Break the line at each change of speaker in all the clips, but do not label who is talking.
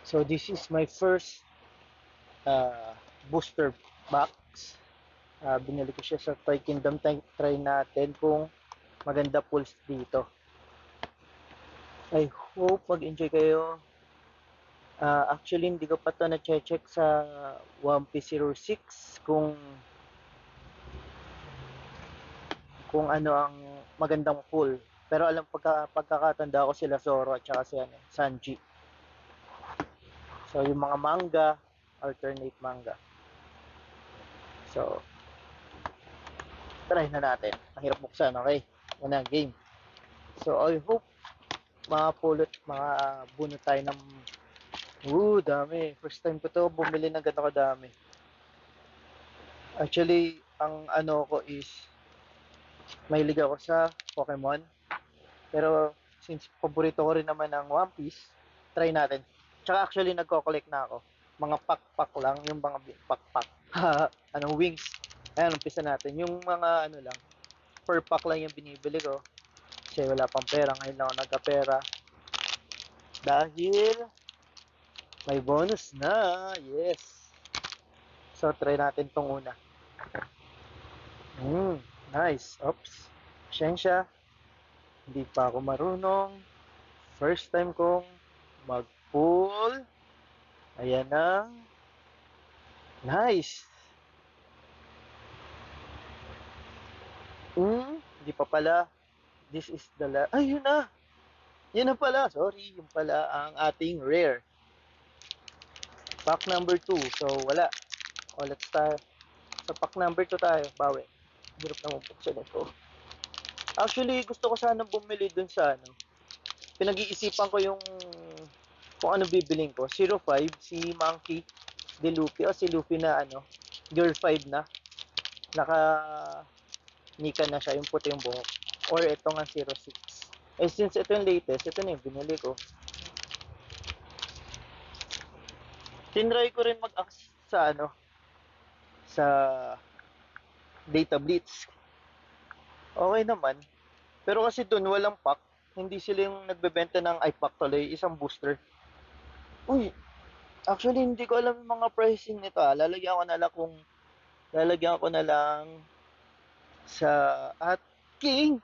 So this is my first uh, booster box. Binili ko siya sa Toy Kingdom. Try natin kung maganda pulse dito. I hope mag-enjoy kayo. Actually, hindi ko pa ito na-check sa 1P06 kung ano ang magandang pull. Pero alam pagkakatanda ko sila Zoro at saka si Sanji. So yung mga manga, alternate manga. So, try na natin. Mahirap buksan, okay? Yan na, game. So, I hope makapulot, makabunot tayo ng dami. First time ko to bumili ng ganito kadami. Actually, ang ano ko is mahilig ako sa Pokemon. Pero since paborito ko rin naman ang One Piece, try natin. Tsaka actually nagko-collect na ako. Mga pack-pack lang, yung mga pack-pack. Anong wings. Ayan, umpisa natin. Yung mga ano lang, per pack lang yung binibili ko. Kasi wala pang pera. Ngayon lang ako nagka-pera. Dahil may bonus na. Yes. So, try natin tong una. Nice. Oops. Pasensya. Hindi pa ako marunong. First time kong mag-pull. Ayan na. Nice. Hindi pa pala. This is the last. Ay, yun na. Yun na pala. Sorry. Yun pala ang ating rare. Pack number 2. So, wala. O, let's start. Sa pack number 2 tayo. Bawi. Hirap na mabuksan ito. Actually, gusto ko sana bumili dun sa ano. Pinag-iisipan ko yung kung ano bibiling ko. 05, si Monkey D. Luffy. O si Luffy na ano, Girl 5 na. Naka Nika na siya, yung puti yung buhok. Or ito nga 06. Eh since ito yung latest, ito na yung binili ko. Tinry ko rin mag-access sa ano, sa Data Blitz. Okay naman. Pero kasi dun walang pack. Hindi sila yung nagbebenta ng iPack tuloy, isang booster. Uy, actually hindi ko alam yung mga pricing nito. Lalagyan ko na lang sa at King.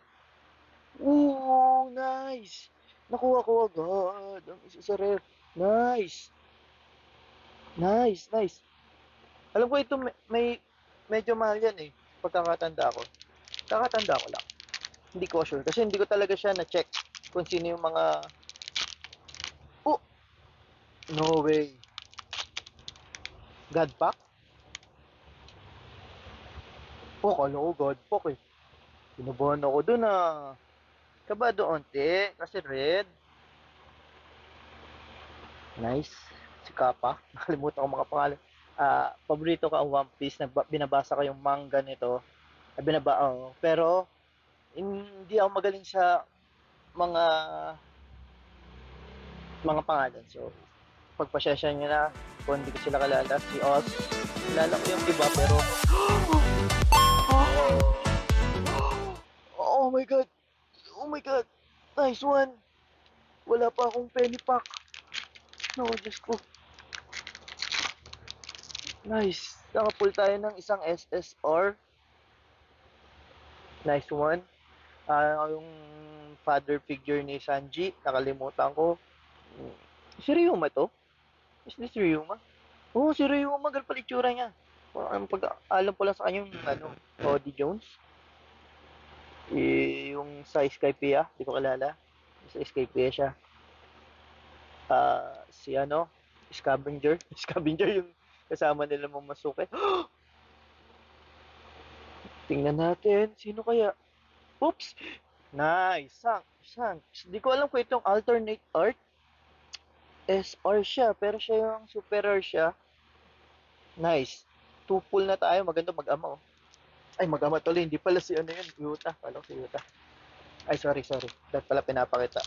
Ooh, nice. Nakuha ko agad. Ang isa sa ref. Nice. Nice, nice. Alam ko ito may medyo mahal yan eh. Pagkakatanda ko. Kakatanda ko lang. Hindi ko sure. Kasi hindi ko talaga siya na-check kung sino yung mga... Oh! No way. God pack? Oh, kala ko God pack eh. Pinubuhan ako dun ah. Kabado onti. Kasi red. Nice. Si Kappa. Nakalimutan ko mga pangalan. Paborito ko ang One Piece. Binabasa ko yung manga nito. Pero, hindi ako magaling sa mga pangalan. So, pagpasyasya nyo na kung hindi ko sila kalala. Si Oz. Kilala ko yung iba pero... Oh my God! Oh my God! Nice one! Wala pa akong penny pack. No, Diyos ko. Nice. Nakapull tayo ng isang SSR. Nice one. Yung father figure ni Sanji. Nakalimutan ko. Si Ryuma to? Is this Ryuma? Oo, si Ryuma. Magal pala itsura niya. Alam ko lang sa kanya yung Cody Jones. Yung sa Skypiea. Di ko kalala. Sa Skypiea siya. Si Scavenger. Scavenger yung kasama nila Momosuke. Tingnan natin. Sino kaya? Oops! Nice. Sang. Di ko alam kung itong alternate art. SR siya. Pero siya yung superior siya. Nice. Two pull na tayo. Maganda mag-ama oh. Ay, mag-ama tuloy. Hindi pala si ano yun. Yuta. Kala ko si Yuta. Ay, sorry. Dapat pala pinapakita.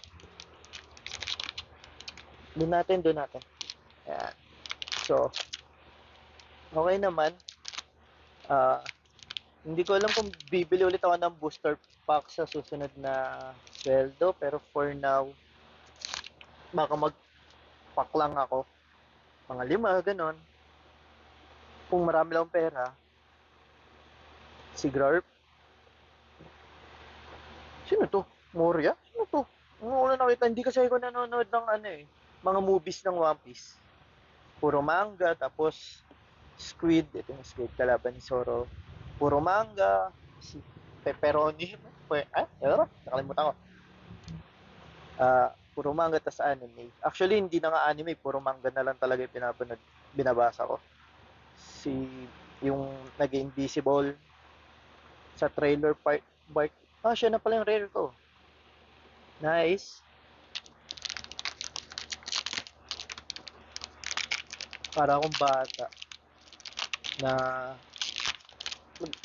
Doon natin. Ayan. So, okay naman. Ah, hindi ko alam kung bibili ulit ako ng booster pack sa susunod na sweldo. Pero for now, baka mag-pack lang ako. Mga 5, ganon. Kung marami lang pera, si Garp. Sino to? Moria? Sino to? Ang una nakita, hindi kasi ako nanonood ng ano eh, mga movies ng One Piece. Puro manga, tapos Squid, ito yung Squid, kalaban ni Zoro. Puro manga, si Pepperoni, nakalimutan ko. Puro manga, tas anime. Actually, hindi na nga anime, puro manga na lang talaga yung binabasa ko. Si, yung nag-invisible sa trailer part, siya na pala yung rare ko. Nice. Para akong bata na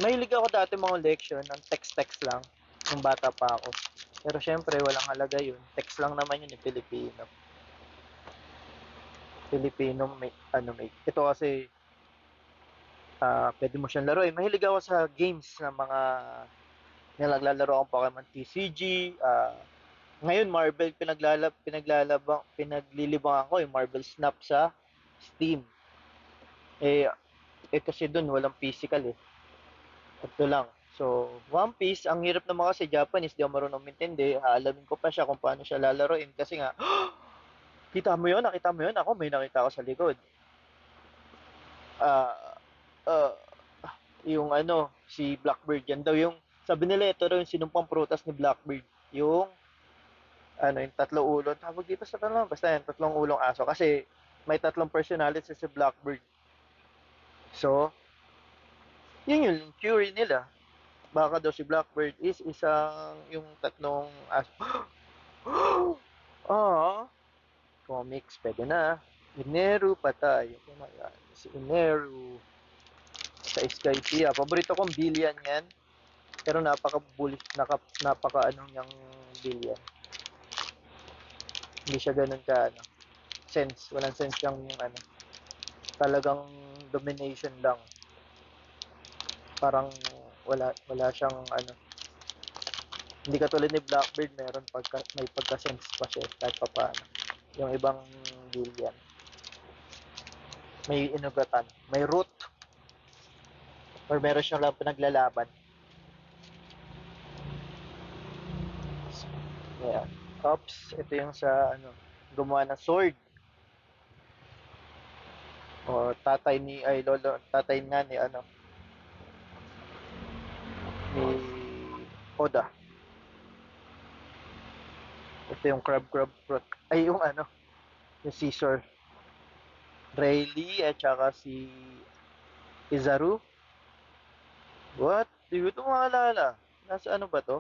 mahilig ako dati mga leksyon ng text-text lang nung bata pa ako. Pero syempre, walang halaga yun. Text lang naman yun, Filipino. Filipino, may. Ito kasi, pwede mo siyang laruin. Mahilig ako sa games ng mga nilaglalaro akong Pokemon TCG. Ngayon, Marvel, pinaglilibangan ko yung Marvel Snap sa Steam. Kasi dun, walang physical eh. Ito lang. So, One Piece, ang hirap naman kasi Japanese, di ako marunong mintindi. Aalamin ko pa siya kung paano siya lalaroin. Kasi nga, kita mo yun, nakita mo yun, ako may nakita ako sa likod. Ah, uh, yung ano, si Blackbird, yan daw yung, sabi nila ito daw yung sinumpang prutas ni Blackbird. Yung, yung tatlo ulong, tawag dito sa tanong, basta yan, tatlong ulong aso. Kasi, may tatlong personality si Blackbird. So, yun yung theory nila. Baka daw si Blackbird is isang, yung tatlong aso. Comics, pwede na. Ineru, patay. Oh my God. Si Ineru sa Skypiea. Paborito kong billion yan. Pero napaka-bullish, napaka anong yung billion. Hindi siya ganun ka, sense. Walang sense yung, talagang domination lang. Parang, wala siyang, hindi katulad ni Blackbird, may pagka-sense pa siya, kahit pa paano. Yung ibang billion. May inugatan, may root, or meron siyang lang pinaglalaban. Yeah. Oops, ito yung sa gumawa ng sword. O tatay nga ni Oda. Ito yung crab fruit. Ay, yung yung Caesar. Rayleigh at saka si Izaru. What? Di ko ito maalala. Nasa ano ba to?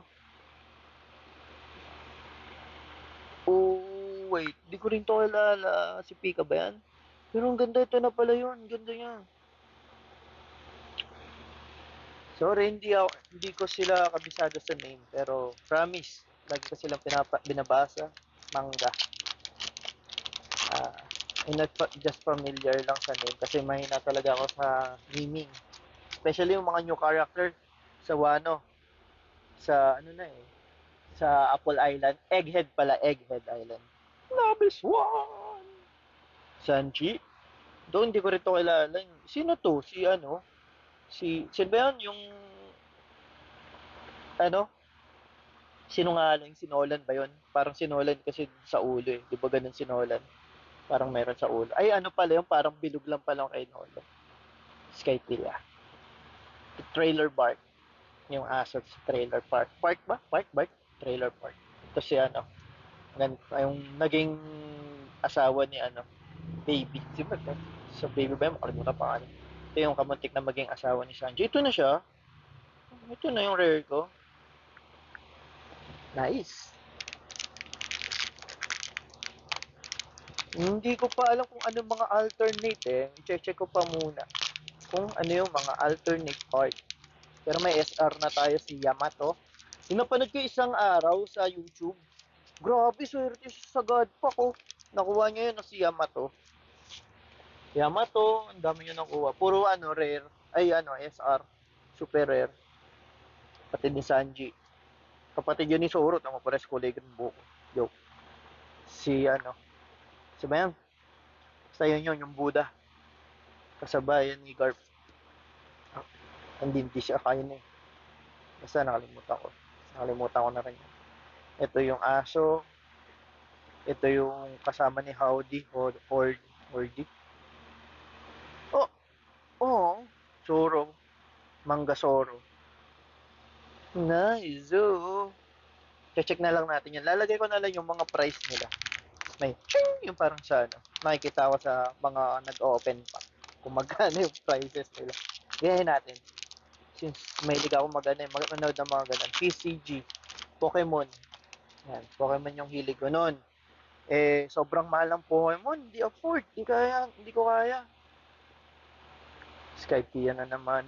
Oh, wait. Di ko rin to kilala. Si Pika ba yan? Pero ang ganda, ito na pala yun. Ganda niya. Sorry, hindi ko sila kabisado sa name. Pero promise, lagi ko silang binabasa. Manga. I'm not just familiar lang sa name kasi mahina talaga ako sa naming. Especially yung mga new character sa Wano. Sa sa Apple Island. Egghead pala, Egghead Island. Nabis one! Sanji? Doon, hindi ko rin to kilala. Sino to? Sino ba yun? Yung, ano? Sinungaling, sinolan ba yun? Parang sinolan kasi sa ulo eh. Di ba ganun sinolan? Parang meron sa ulo. Ay, ano pala yung parang bilog lang pala kay Nolo. Skypea. Trailer Park. Yung aso sa Trailer Park. Park ba? Park? Trailer Park. Ito si yung naging asawa ni Baby. Si ba? Sa Baby ba? Makalimutan pa ano. Ito yung kamuntik na maging asawa ni Sanji. Ito na siya. Ito na yung rare ko. Nice. Hindi ko pa alam kung ano mga alternate eh. I-check ko pa muna kung ano yung mga alternate art. Pero may SR na tayo si Yamato. Yung napanood ko isang araw sa YouTube. Grabe, swerte siya sa Godpack ko. Nakuha niya yun na si Yamato. Yamato, ang dami niya nakuha. Puro rare. Ay, SR. Super rare. Pati ni Sanji. Kapatid yun ni Zoro. Tama pares kulay ng buko. Joke. Si si ba yan? Basta yun, yung Buddha. Kasabayan ni Garp. Ah, hindi siya kain eh. Basta nakalimutan ko. Nakalimutan ko na rin. Ito yung aso. Ito yung kasama ni Howdy. Hordy. Oh, oh. Soro. Manga Soro. Nice. Oh. Check na lang natin yan. Lalagay ko na lang yung mga price nila. May ching! Yung parang sa ano. Nakikita ko sa mga nag-open pa. Kung magkano yung prices nila. Gayahin natin. Since mahilig ako manood ng mga ganun. PCG. Pokemon. Yan. Pokemon yung hilig ko nun. Eh, sobrang mahal ng Pokemon. Hindi afford. Hindi kaya. Hindi ko kaya. Skypiea na naman.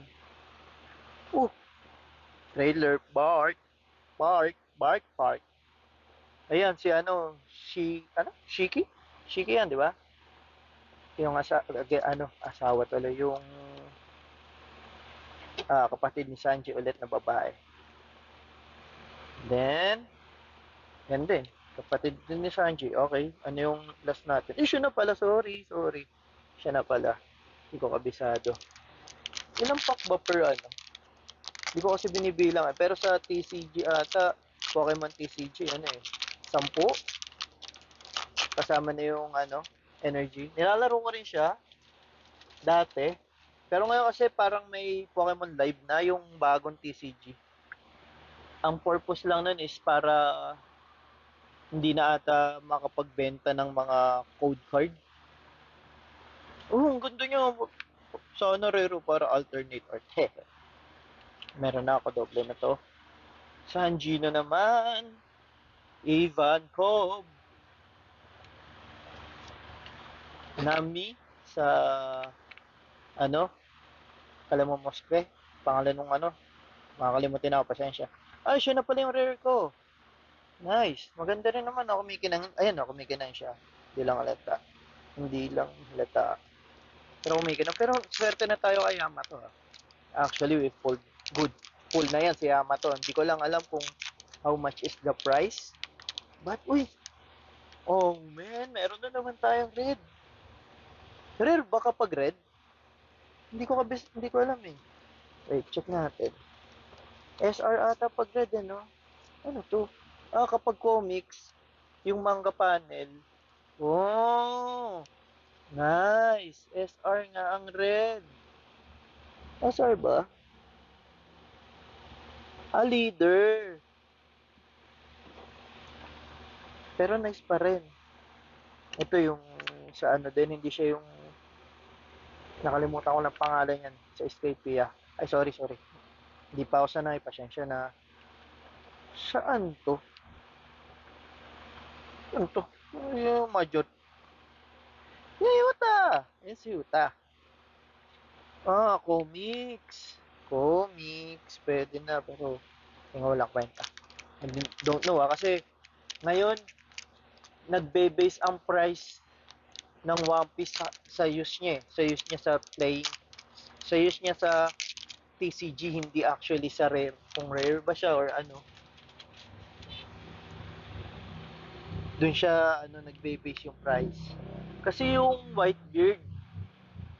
Trailer. Bark. Bark. Bark. Bark. Ayan, si ano. Shiki? Shiki yan, di ba? Yung asawa tuloy. Yung kapatid ni Sanji ulit na babae. Then, yan din. Kapatid din ni Sanji. Okay. Ano yung last natin? Siya na pala. Sorry. Siya na pala. Hindi ko kabisado. Ilang pack ba per ano? Hindi ko kasi binibilang eh. Pero sa TCG ata, Pokemon TCG, ano eh. 10? Kasama na yung energy. Nilalaro ko rin siya. Dati. Pero ngayon kasi parang may Pokemon Live na yung bagong TCG. Ang purpose lang nun is para hindi na ata makapagbenta ng mga code card. Ang ganda niya. Sana raro para alternate art. Meron na ako, doble na to. Sanji na naman. Ivan Cobb. Nami sa kala mo Moskwe. Pangalan nung makakalimutin ako, pasensya. Ay, siya na pala yung rare ko. Nice. Maganda rin naman. Kumikinang, ayan kumikinang siya. Hindi lang halata. Pero kumikinang. Pero swerte na tayo kay Yamato. Actually, we pulled good. Full na yan si Yamato. Hindi ko lang alam kung how much is the price. But, uy. Oh, man. Meron na naman tayong red. Rare ba kapag red? Hindi ko alam eh. Wait, check natin. SR ata pag red eh, no? Ano to? Kapag comics, yung manga panel. Oh, nice. SR nga ang red. SR ba? Leader. Pero nice pa rin. Ito yung sa din, hindi siya yung nakalimutan ko lang pangalan yan sa Escapia. Ay, sorry. Hindi pa ako sanay, pasensya na. Saan to? Ano to? Yung major. Yuta! Yan si Yuta. Comics. Comics. Pwede na, pero wala kwenta. I don't know kasi ngayon, nagbe-base ang price ng One Piece sa use niya eh. Sa use niya sa playing. Sa use niya sa TCG, hindi actually sa rare. Kung rare ba siya or ano. Doon siya nagbe-base yung price. Kasi yung Whitebeard,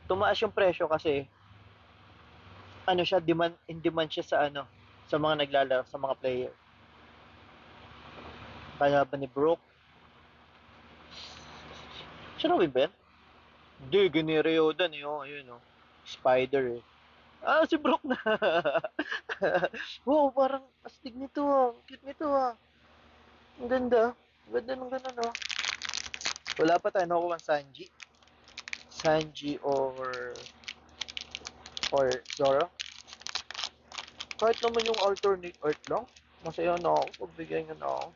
tumaas yung presyo kasi siya in demand siya sa mga naglalaro, sa mga player. Kaya ba ni Brook? Siya na ba? Hindi, Giniriodan eh. Ayun oh. Spider eh. Si Brook na. Wow, parang astig nito ah. Cute nito ah. Ang ganda. Ang ganda ng ganun ah. Wala pa tayo nakuha ng Sanji. Sanji or Zoro. Kahit naman yung alternate art lang. Masaya na ako. Pagbigyan nyo na ako.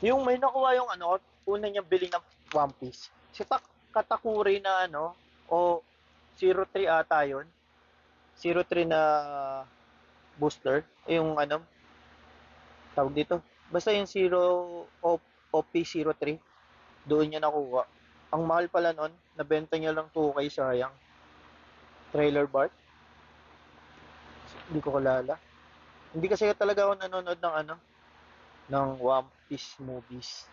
Yung may nakuha yung una niyang bili ng One Piece. Si Katakuri na o 03 ata yun. 03 na booster. Yung tawag dito. Basta yung OP03. Doon niya nakuha. Ang mahal pala nun, nabenta niya lang 2K, sayang. Trailer Bart. Hindi ko kilala. Hindi kasi talaga ako nanonood ng ng One Piece movies.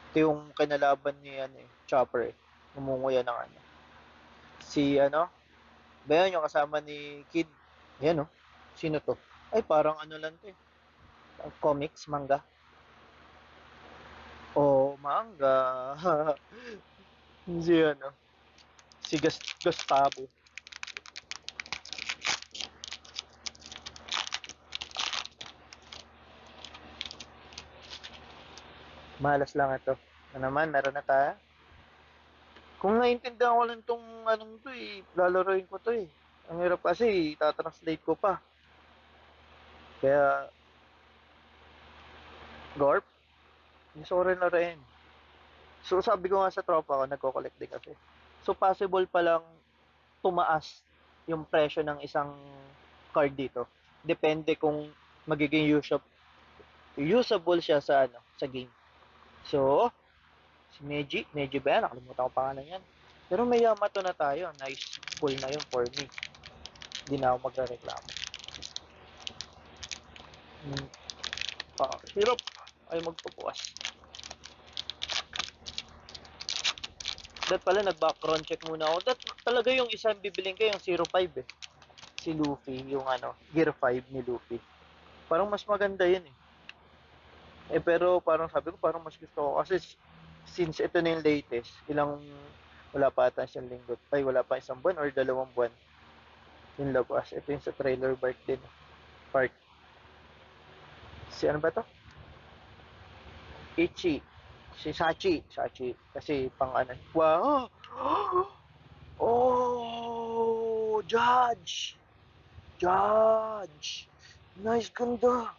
Ito yung kinalaban ni ano eh, Chopper eh. Umunguya ng ano. Si ano, ba yan yung kasama ni Kid? Yan oh. Sino to? Ay, parang ano lang to eh. Comics, manga. Oh, manga. Si ano, si Gustavo. Malas lang ito. Ano naman, meron na tayo. Kung naiintindihan ko lang tong anong to eh, lalaroin ko to eh. Ang hirap kasi, tatranslate ko pa. Kaya, Gorp, gusto ko rin laruin. So, sabi ko nga sa tropa ko, nagko-collect din kasi. So, possible palang tumaas yung presyo ng isang card dito. Depende kung magiging usable siya sa ano, sa game. So, si Meji ba yan? Nakalimutan ko pangalan yan. Pero may Yamato na tayo. Nice pull na yun for me. Hindi na ako magre-reklamo. Hmm. Hirap. Ay magpupuas. That pala, nag-background check muna ako. That talaga yung isang bibiling ko, yung 05 eh. Si Luffy, yung ano, Gear 5 ni Luffy. Parang mas maganda yun eh. Eh pero parang sabi ko, parang mas gusto ko kasi since ito na yung latest, wala pa ata isang linggo, ay wala pa isang buwan or 2 buwan yung labas. Ito yung sa trailer park din. Park. Si ano ba to? Ichi. Si Sachi. Kasi pang ano. Wow! Oh! Judge! Nice, ganda!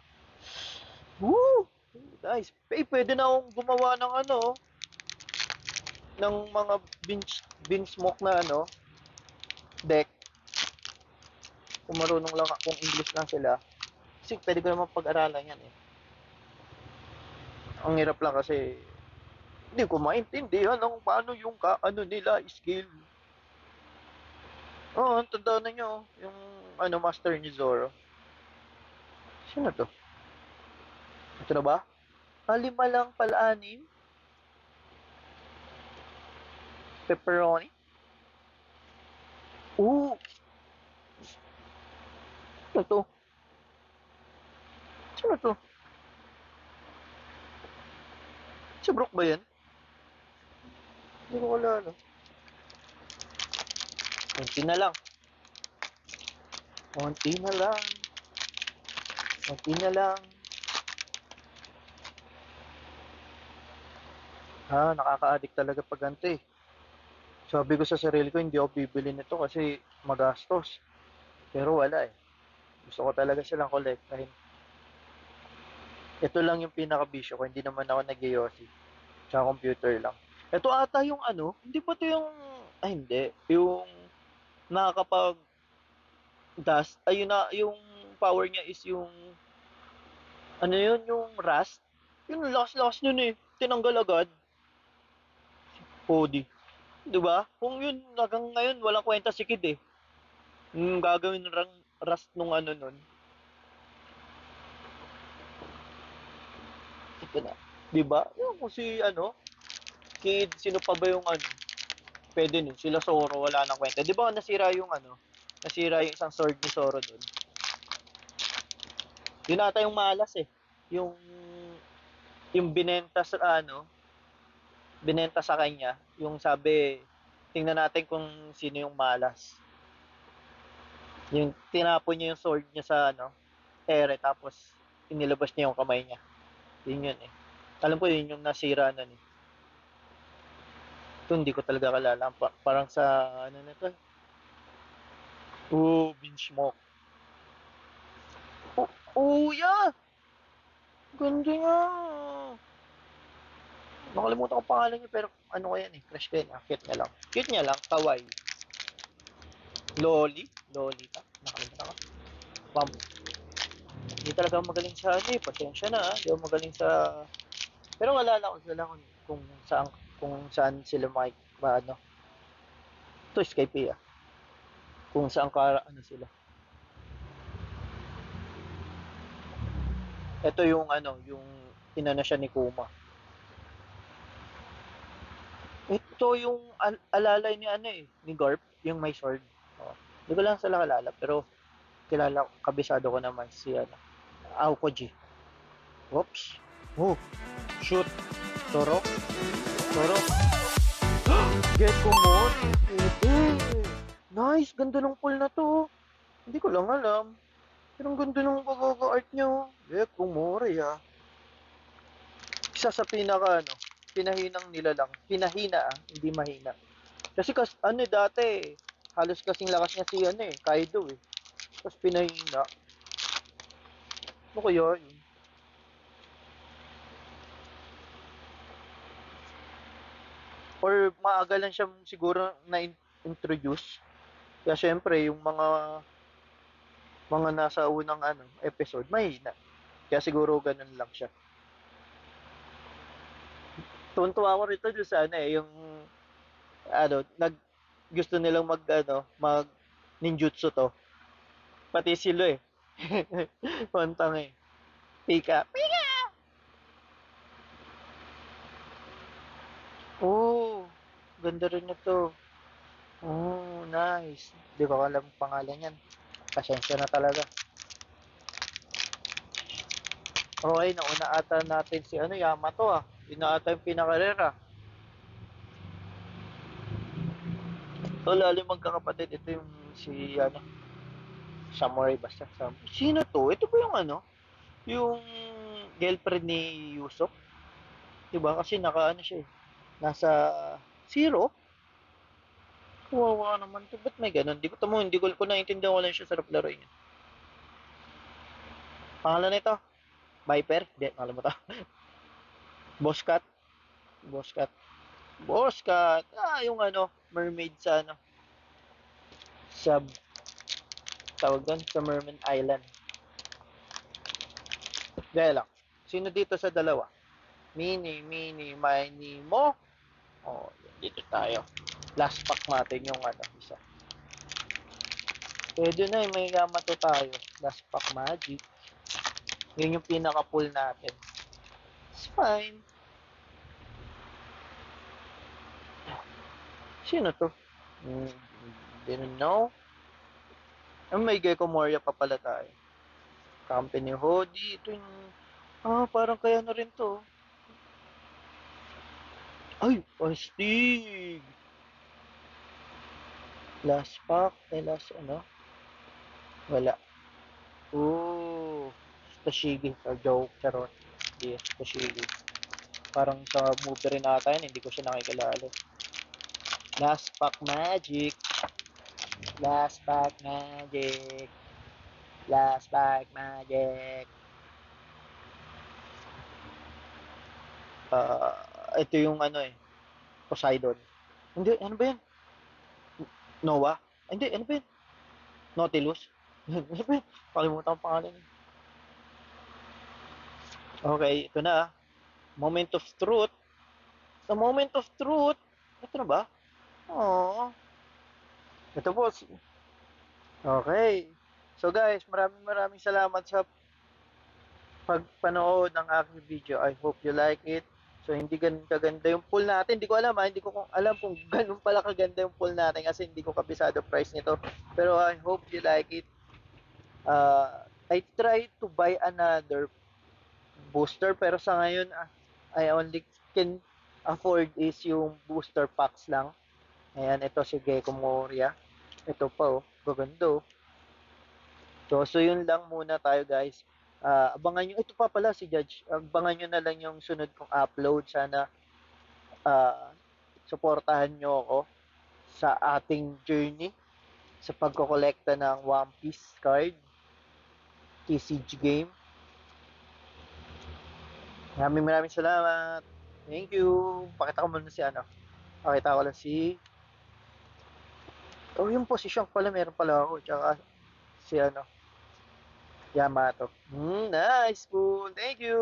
Woo! Nice. Eh, pwede na akong gumawa ng ano, ng mga bean smoke na ano, deck. Kung marunong lang, kung English lang sila. Kasi pwede ko naman pag-aralan yan eh. Ang hirap lang kasi, hindi ko maintindihan kung paano yung ano nila, skill. Oo, oh, tanda na nyo, yung ano, master ni Zoro. Sino to? Ito na ba? Lima lang pala anim. Pepperoni. Oo, ano to? Sino to? Si Brook ba yan? Hindi ko alala. Konti na lang. Konti na lang. Konti na lang. Nakaka-addict talaga pag ganito eh. Sabi ko sa sarili ko, hindi ako bibili nito kasi magastos. Pero wala eh. Gusto ko talaga silang kolektahin. Ito lang yung pinaka-bisyo ko, hindi naman ako nag-yosi. Tsaka computer lang. Ito ata yung ano, hindi ba ito yung, ay hindi, yung nakakapag-dust, ayun na, yung power niya is yung, ano yun, yung rust. Yung lakas-lakas nun eh, tinanggal agad. Cody. Di ba? Kung yun, hanggang ngayon, walang kwenta si Kid eh. Yung gagawin rust nung ano nun. Ito na. Di ba? Yung kung si ano, Kid, sino pa ba yung ano, pwede nun, sila Zoro, wala nang kwenta. Di ba nasira yung ano, nasira yung isang sword ni Zoro dun. Yun ata yung malas eh. Yung, yung binenta sa kanya, yung sabi, tingnan natin kung sino yung malas. Yung tinapon niya yung sword niya sa ano, ere, tapos inilabas niya yung kamay niya. Yun eh. Alam ko yun yung nasira nun eh. Ito hindi ko talaga kalala. Parang sa, ano na to? Oh, Benchmark. Oh, yeah! Ganda nga. Nakalimutan ko pangalan niya pero ano ko yan eh. Crush ko yan. Cute niya lang. Cute niya lang. Kawaii. Lolita. Nakalimutan ko. Pam. Hindi talaga ako magaling sa ano eh. Pasensya na ah. Hindi ako magaling sa... Pero wala lang ko sila kung saan sila ano. Ito, Skype ah. Kung saan ano sila. Ito yung ano, yung inana siya ni Kuma. Ito yung alalay ni ano eh, ni Garp, yung may sword. Oh. Hindi ko lang sila kalala, pero kilala ko, kabisado ko naman si ano, Aokoji. Oops. Oh, shoot. Torok. Torok. Gecko Mori. Pwede. Nice, ganda ng pool na to. Hindi ko lang alam. Pero ang ganda ng pagkaka-art nyo. Gecko Mori ah. Isa sa pinaka ano, pinahinang nila lang. Pinahina ah, hindi mahina. Kasi ano dati, halos kasing lakas niya si ano eh, Kaido eh. Tapos pinahina. Ano kaya yun? Or maaga lang siya siguro na-introduce. Kaya syempre, yung mga nasa unang ano, episode, mahina. Kaya siguro ganun lang siya. Tuntua ako rito dun sa ano eh, yung ano, gusto nilang mag ninjutsu to. Pati sila eh. Pantang eh. Pika. Oh, ganda rin ito. Oh, nice. Di ko alam ang pangalan yan. Pasensya na talaga. Okay, nauna ata natin si ano, Yamato ah. Yun na ata yung pinakarera. So, lalo magkakapatid. Ito yung si ano, Samurai basta. Sino to? Ito ba yung ano? Yung girlfriend ni Yusuf? Diba? Kasi naka ano siya eh. Nasa zero? Kawawa naman to. Ba't may ganun? Hindi ko naiintindihan ko lang siya sa laro niya. Pangalan nito? Viper? Hindi, nakalimutan. Boss Cat? Boss Cat. Boss Cat. Ah, yung ano, mermaid sa ano, sa tawag doon, sa Mermaid Island. Gaya lang. Sino dito sa dalawa? Mini, mo. Oh, dito tayo. Last pack natin yung ano, isa. Pwede na may Yamato tayo. Last pack magic. Yun yung pinaka-pull natin. It's fine. Sino to? Hmm, didn't know. May Gecko Moria pa pala tayo. Company Hodi. Ito yung... Ah, parang kaya na rin to. Ay, astig! Last pack. Last ano? Wala. Ooh. Tashigi. Or joke. Charot. Yes, Tashigi. Parang sa movie rin ata yun. Hindi ko siya nakikilala. Last pack magic. Last pack magic. Last pack magic. Ito yung ano eh. Poseidon. Hindi, ano ba yan? Noah? Hindi, ano ba yan? Nautilus? Ano ba yan? Pakalimutan ang pangalan. Okay, ito na. Moment of truth. Sa moment of truth. Ito na ba? Oo. Ito po. Okay. So guys, maraming maraming salamat sa pagpanood ng aking video. I hope you like it. So hindi ganun kaganda yung pool natin. Hindi ko alam ha. Hindi ko alam kung ganun pala kaganda yung pool natin kasi hindi ko kabisado price nito. Pero I hope you like it. I try to buy another booster pero sa ngayon I only can afford is yung booster packs lang. Ayan, ito si Gecko Moria. Ito pa oh, gaganda oh. So yun lang muna tayo guys. Abangan nyo, ito pa pala si Judge. Abangan nyo na lang yung sunod kong upload. Sana suportahan nyo ako sa ating journey sa pagkokolekta ng One Piece card, TCG game. Maraming maraming salamat. Thank you. Pakita ko muna si ano. Pakita ko lang si... Oh, yung position pala, meron pala ako. Tsaka si ano, Yamato. Nice, cool. Thank you.